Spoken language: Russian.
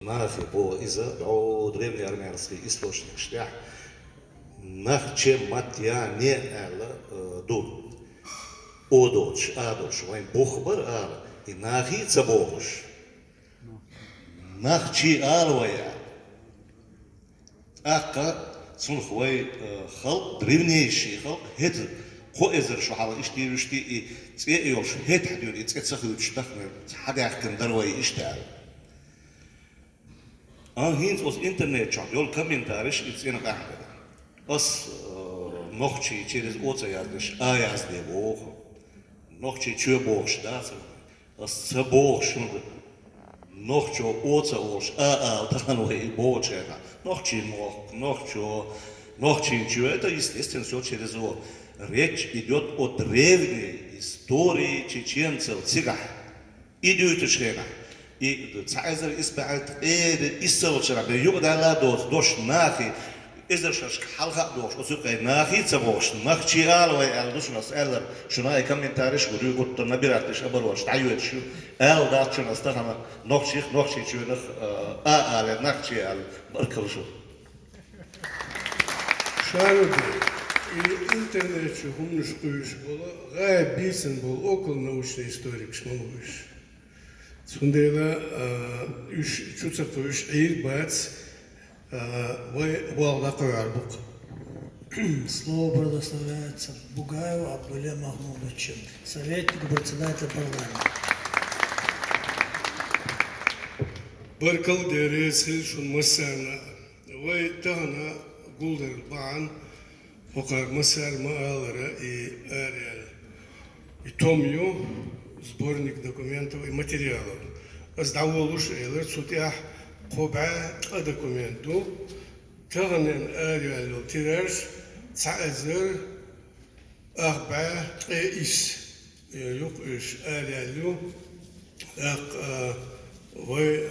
Нахи по из-за древнеармянский источник штях нахче матья не эла дур одоч адоч вайн бухбар ала и нахи цабош нахчи алвая ака сунхвай хал древнейший хал хет خوازر شو حاول اشتي وشتي تيوش هت حدود يتسخذ تشتخن حدا يحكم دروي اشتغل هينز aus интернет чат ёл комментариш ицена кахда ос нохчи через оца яздыш а язде бог нохчи чё бог штац ос ца бог шунд нохчо оца ош таной бочера нохчи мох нохчи чё это естественно все через о. Речь идет о древней истории чеченцев цигах идут члена и цайзер исправит исселчера югда ладос дош нахи изершаш халха дош осукай нахи цабош нахчи алвай алдуш нас элер шунай комментариш гурю гутто набиратиш абарваш таюет шу эл дачна стахана нохчи чунах але нахчи ал баркалшу шарыды и интернет şu humnuş kuyuş bola gayet bilsin bol okul naучный историк шмалуш сундайла üç çutsakta üç eğil bats валда кырарбук. Слово предоставляется Бугаеву Абдуле Махмудовичу, советнику председателя парламента. Barkal deresi şun masana ve tana gulder baan Покар масар маалара и ареал. И томью сборник документов и материалов. Аздаволуш эйлер сутях коба документу. Тагнен ареал тираж цаазер ахба ис. Yok iş arealu ак вы